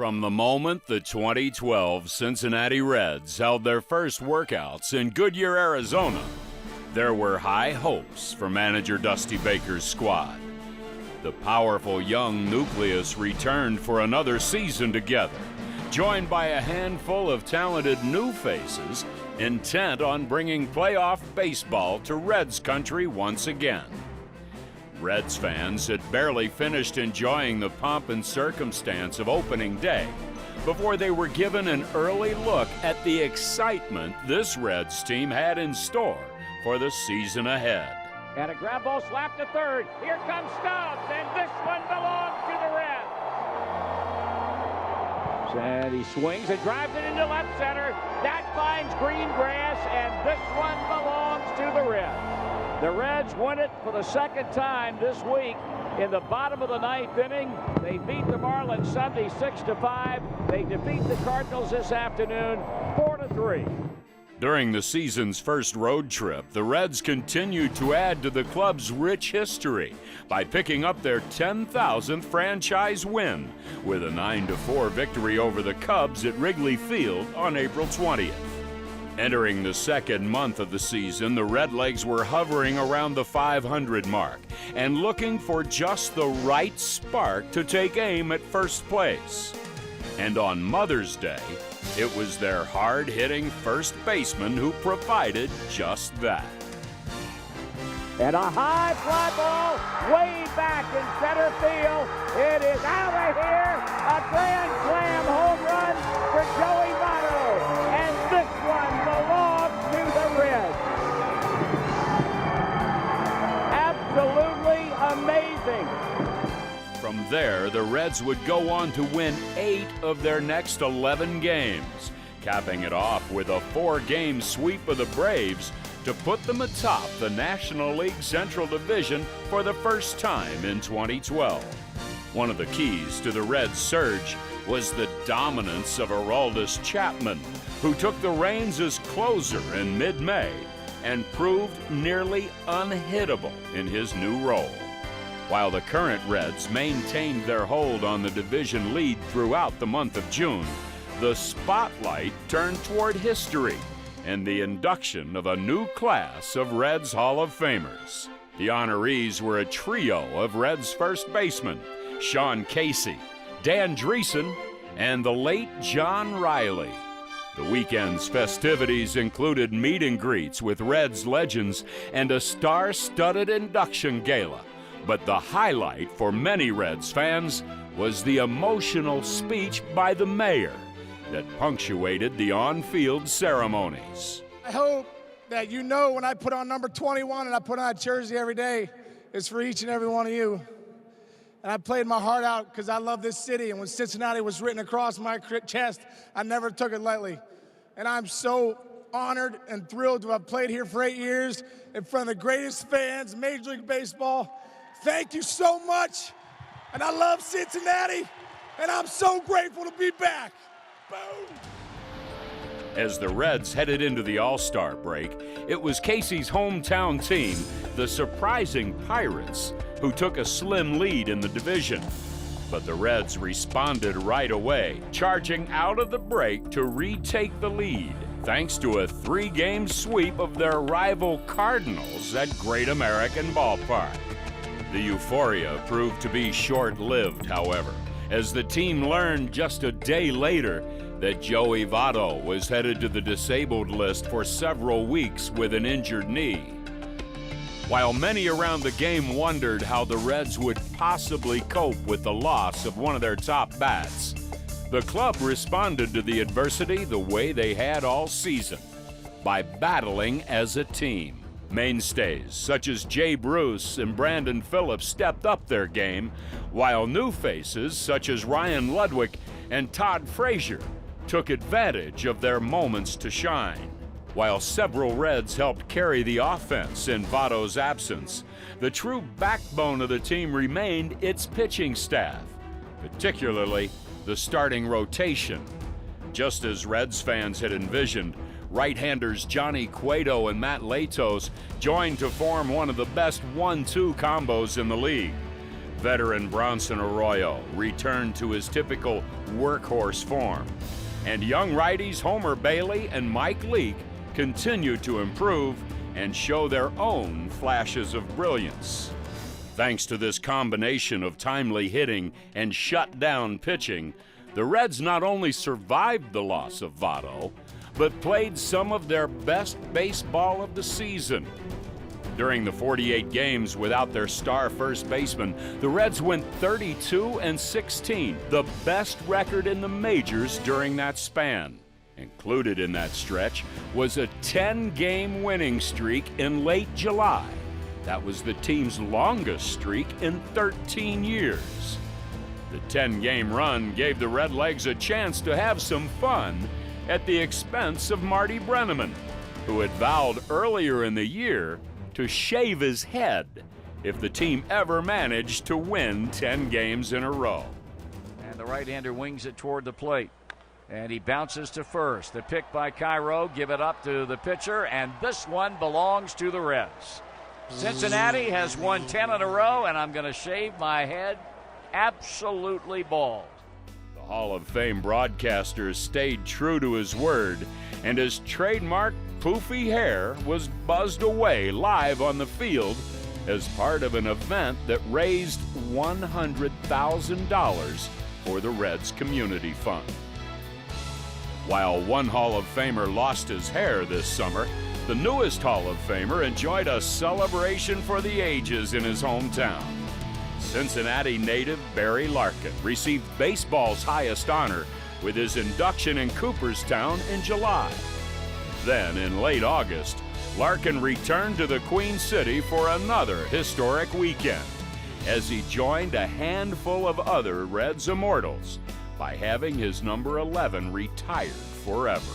From the moment the 2012 Cincinnati Reds held their first workouts in Goodyear, Arizona, there were high hopes for manager Dusty Baker's squad. The powerful young nucleus returned for another season together, joined by a handful of talented new faces intent on bringing playoff baseball to Reds country once again. Reds fans had barely finished enjoying the pomp and circumstance of opening day before they were given an early look at the excitement this Reds team had in store for the season ahead. And a ground ball slapped to third. Here comes Stubbs, and this one belongs to the Reds. And he swings and drives it into left center. That finds green grass, and this one belongs to the Reds. The Reds win it for the second time this week. In the bottom of the ninth inning, they beat the Marlins Sunday 6-5. They defeat the Cardinals this afternoon 4-3. During the season's first road trip, the Reds continued to add to the club's rich history by picking up their 10,000th franchise win with a 9-4 victory over the Cubs at Wrigley Field on April 20th. Entering the second month of the season, the Redlegs were hovering around the 500 mark and looking for just the right spark to take aim at first place. And on Mother's Day, it was their hard-hitting first baseman who provided just that. And a high fly ball way back in center field. It is out of here. A grand slam home run for Joey Votto. And this one belongs to the Reds. Absolutely amazing. From there, the Reds would go on to win 8 of their next 11 games, capping it off with a 4-game sweep of the Braves to put them atop the National League Central Division for the first time in 2012. One of the keys to the Reds' surge was the dominance of Aroldis Chapman, who took the reins as closer in mid-May and proved nearly unhittable in his new role. While the current Reds maintained their hold on the division lead throughout the month of June, the spotlight turned toward history and the induction of a new class of Reds Hall of Famers. The honorees were a trio of Reds first basemen, Sean Casey, Dan Dreesen, and the late John Riley. The weekend's festivities included meet and greets with Reds legends and a star-studded induction gala. But the highlight for many Reds fans was the emotional speech by the mayor that punctuated the on-field ceremonies. I hope that you know when I put on number 21 and I put on a jersey every day, it's for each and every one of you. And I played my heart out because I love this city, and when Cincinnati was written across my chest, I never took it lightly. And I'm so honored and thrilled to have played here for 8 years in front of the greatest fans, Major League Baseball. Thank you so much, and I love Cincinnati, and I'm so grateful to be back. Boom. As the Reds headed into the All-Star break, it was Casey's hometown team, the surprising Pirates, who took a slim lead in the division. But the Reds responded right away, charging out of the break to retake the lead, thanks to a 3-game sweep of their rival Cardinals at Great American Ballpark. The euphoria proved to be short-lived, however, as the team learned just a day later that Joey Votto was headed to the disabled list for several weeks with an injured knee. While many around the game wondered how the Reds would possibly cope with the loss of one of their top bats, the club responded to the adversity the way they had all season, by battling as a team. Mainstays such as Jay Bruce and Brandon Phillips stepped up their game, while new faces such as Ryan Ludwig and Todd Frazier took advantage of their moments to shine. While several Reds helped carry the offense in Votto's absence, the true backbone of the team remained its pitching staff, particularly the starting rotation. Just as Reds fans had envisioned, right-handers Johnny Cueto and Matt Latos joined to form one of the best 1-2 combos in the league. Veteran Bronson Arroyo returned to his typical workhorse form, and young righties Homer Bailey and Mike Leake continued to improve and show their own flashes of brilliance. Thanks to this combination of timely hitting and shut-down pitching, the Reds not only survived the loss of Votto, but played some of their best baseball of the season. During the 48 games without their star first baseman, the Reds went 32-16, the best record in the majors during that span. Included in that stretch was a 10-game winning streak in late July. That was the team's longest streak in 13 years. The 10-game run gave the Redlegs a chance to have some fun at the expense of Marty Brennaman, who had vowed earlier in the year to shave his head if the team ever managed to win 10 games in a row. And the right-hander wings it toward the plate. And he bounces to first. The pick by Cairo, give it up to the pitcher, and this one belongs to the Reds. Cincinnati has won 10 in a row, and I'm going to shave my head absolutely bald. The Hall of Fame broadcaster stayed true to his word, and his trademark poofy hair was buzzed away live on the field as part of an event that raised $100,000 for the Reds Community Fund. While one Hall of Famer lost his hair this summer, the newest Hall of Famer enjoyed a celebration for the ages in his hometown. Cincinnati native Barry Larkin received baseball's highest honor with his induction in Cooperstown in July. Then, in late August, Larkin returned to the Queen City for another historic weekend as he joined a handful of other Reds immortals by having his number 11 retired forever.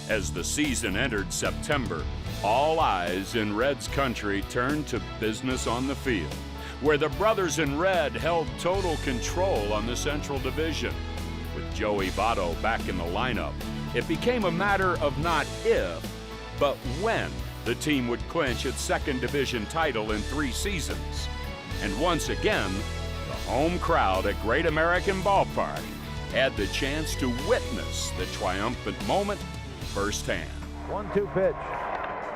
As the season entered September, all eyes in Reds country turned to business on the field, where the brothers in red held total control on the Central Division. With Joey Votto back in the lineup, it became a matter of not if, but when the team would clinch its second division title in 3 seasons. And once again, the home crowd at Great American Ballpark had the chance to witness the triumphant moment firsthand. 1-2 pitch.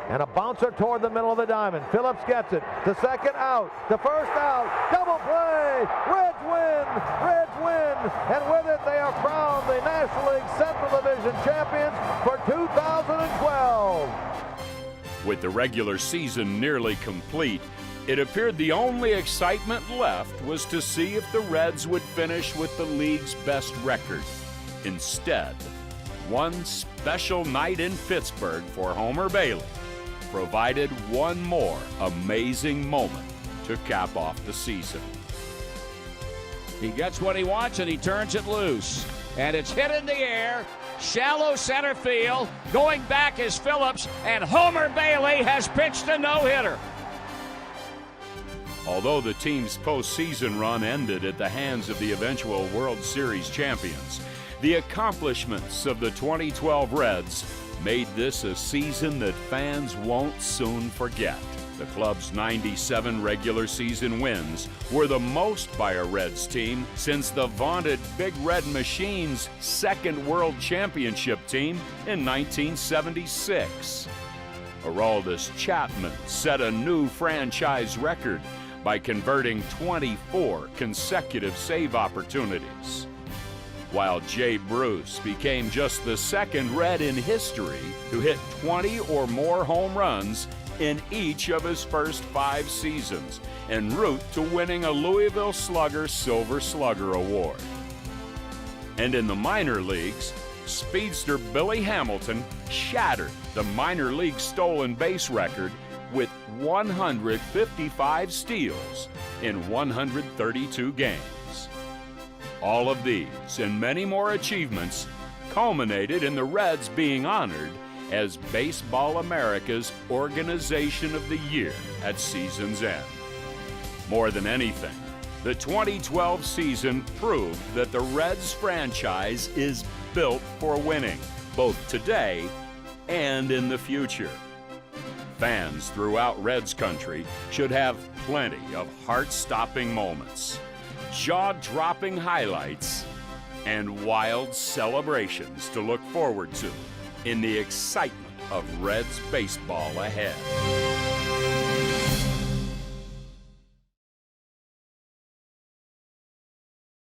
And a bouncer toward the middle of the diamond. Phillips gets it. To second out. To first out. Double play. Reds win. Reds win. And with it, they are crowned the National League Central Division champions for 2012. With the regular season nearly complete, it appeared the only excitement left was to see if the Reds would finish with the league's best record. Instead, one special night in Pittsburgh for Homer Bailey provided one more amazing moment to cap off the season. He gets what he wants and he turns it loose. And it's hit in the air, shallow center field. Going back is Phillips, and Homer Bailey has pitched a no-hitter. Although the team's postseason run ended at the hands of the eventual World Series champions, the accomplishments of the 2012 Reds made this a season that fans won't soon forget. The club's 97 regular season wins were the most by a Reds team since the vaunted Big Red Machine's second World Championship team in 1976. Aroldis Chapman set a new franchise record by converting 24 consecutive save opportunities, while Jay Bruce became just the second Red in history to hit 20 or more home runs in each of his first 5 seasons, en route to winning a Louisville Slugger Silver Slugger Award. And in the minor leagues, speedster Billy Hamilton shattered the minor league stolen base record with 155 steals in 132 games. All of these and many more achievements culminated in the Reds being honored as Baseball America's Organization of the Year at season's end. More than anything, the 2012 season proved that the Reds franchise is built for winning, both today and in the future. Fans throughout Reds country should have plenty of heart-stopping moments, jaw-dropping highlights, and wild celebrations to look forward to in the excitement of Reds baseball ahead.